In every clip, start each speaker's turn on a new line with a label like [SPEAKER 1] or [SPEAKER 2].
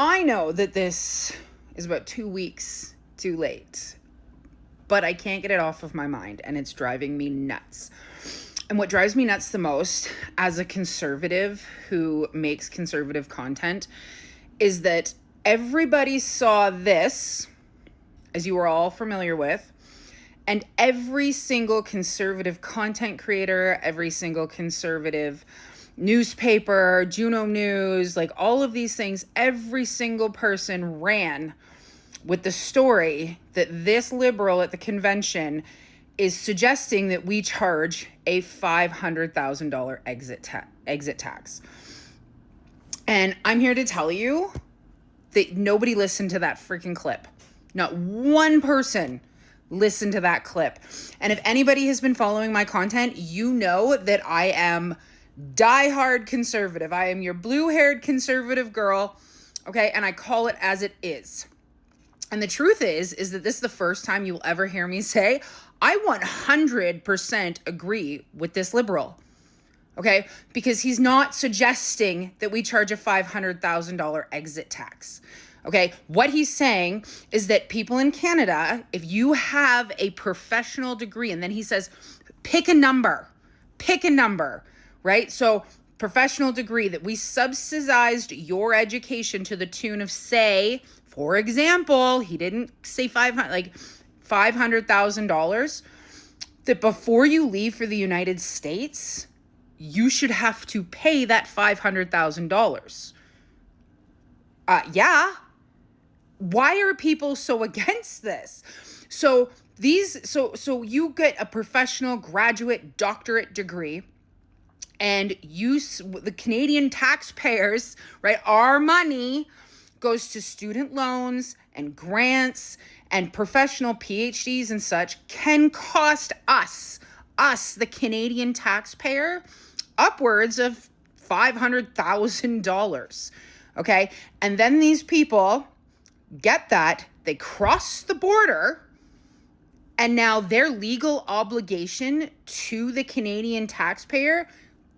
[SPEAKER 1] I know that this is about 2 weeks too late, but I can't get it off of my mind, and it's driving me nuts. And what drives me nuts the most as a conservative who makes conservative content is that everybody saw this, as you are all familiar with, and every single conservative content creator, every single conservative newspaper, Juno News, like all of these things, every single person ran with the story that this liberal at the convention is suggesting that we charge a $500,000 exit tax. And I'm here to tell you that nobody listened to that freaking clip. Not one person listened to that clip. And if anybody has been following my content, you know that I am diehard conservative. I am your blue-haired conservative girl, okay? And I call it as it is. And the truth is that this is the first time you will ever hear me say, I 100% agree with this liberal, okay? Because he's not suggesting that we charge a $500,000 exit tax, okay? What he's saying is that people in Canada, if you have a professional degree, and then he says, pick a number, right? So professional degree, that we subsidized your education to the tune of, say, for example, he didn't say $500,000, that before you leave for the United States, you should have to pay that $500,000. Yeah. Why are people so against this? So you get a professional graduate doctorate degree, and the Canadian taxpayers, right, our money goes to student loans and grants and professional PhDs and such, can cost us, the Canadian taxpayer, upwards of $500,000, okay? And then these people get that, they cross the border, and now their legal obligation to the Canadian taxpayer,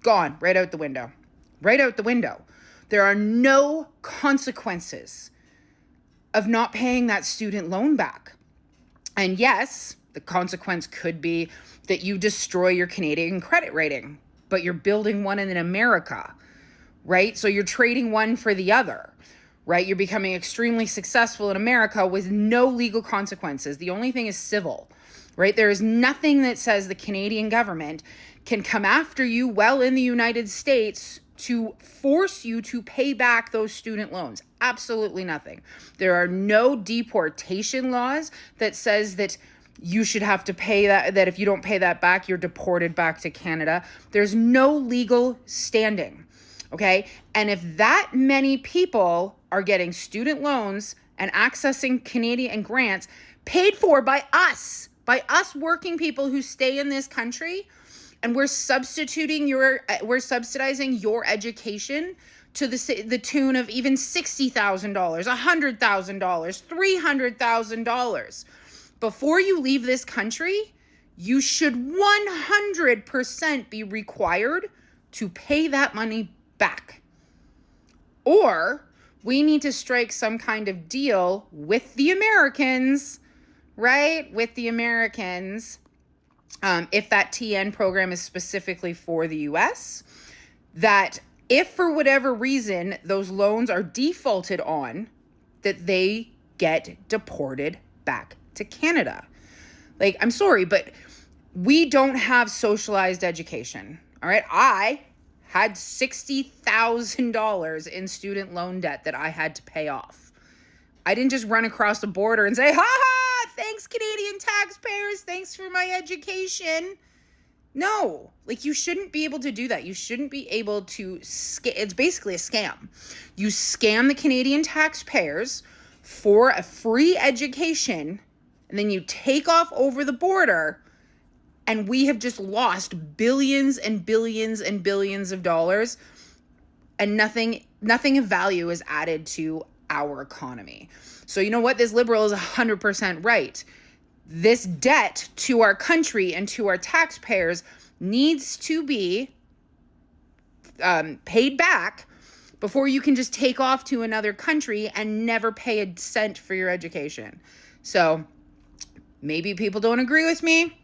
[SPEAKER 1] gone, right out the window. There are no consequences of not paying that student loan back. And yes, the consequence could be that you destroy your Canadian credit rating, but you're building one in America, right? So you're trading one for the other, right? You're becoming extremely successful in America with no legal consequences. The only thing is civil, right? There is nothing that says the Canadian government can come after you while in the United States to force you to pay back those student loans. Absolutely nothing. There are no deportation laws that says that you should have to pay that if you don't pay that back, you're deported back to Canada. There's no legal standing, okay? And if that many people are getting student loans and accessing Canadian grants paid for by us working people who stay in this country, and we're subsidizing your education to the tune of even $60,000, $100,000, $300,000. Before you leave this country, you should 100% be required to pay that money back. Or we need to strike some kind of deal with the Americans, right? With the Americans. If that TN program is specifically for the US, that if for whatever reason those loans are defaulted on, that they get deported back to Canada. Like, I'm sorry, but we don't have socialized education, all right? I had $60,000 in student loan debt that I had to pay off. I didn't just run across the border and say, thanks, Canadian taxpayers. Thanks for my education. No, like, you shouldn't be able to do that. You shouldn't be able to it's basically a scam. You scam the Canadian taxpayers for a free education, and then you take off over the border, and we have just lost billions and billions and billions of dollars, and nothing of value is added to our economy. So you know what? This liberal is 100% right. This debt to our country and to our taxpayers needs to be paid back before you can just take off to another country and never pay a cent for your education. So maybe people don't agree with me,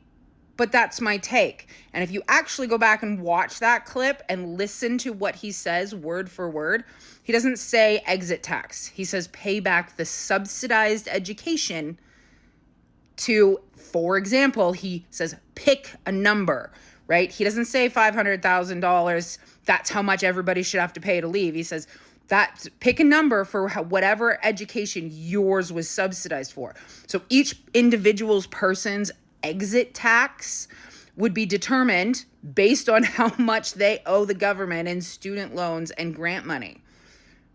[SPEAKER 1] but that's my take. And if you actually go back and watch that clip and listen to what he says word for word, he doesn't say exit tax. He says pay back the subsidized education to, for example, he says pick a number, right? He doesn't say $500,000. That's how much everybody should have to pay to leave. He says that pick a number for whatever education yours was subsidized for. So each individual's person's exit tax would be determined based on how much they owe the government in student loans and grant money,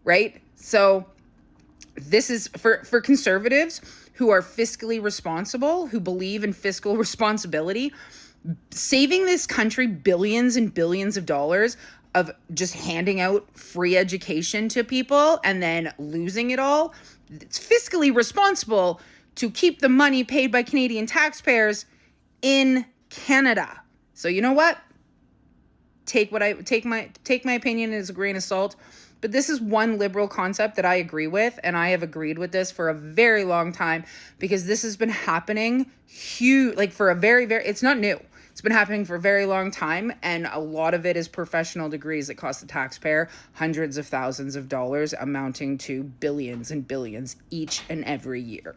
[SPEAKER 1] right? So this is for conservatives who are fiscally responsible, who believe in fiscal responsibility. Saving this country billions and billions of dollars of just handing out free education to people and then losing it all, it's fiscally responsible to keep the money paid by Canadian taxpayers in Canada. So you know what? Take my opinion as a grain of salt. But this is one liberal concept that I agree with, and I have agreed with this for a very long time because this has been happening for a very, it's not new. It's been happening for a very long time, and a lot of it is professional degrees that cost the taxpayer hundreds of thousands of dollars, amounting to billions and billions each and every year.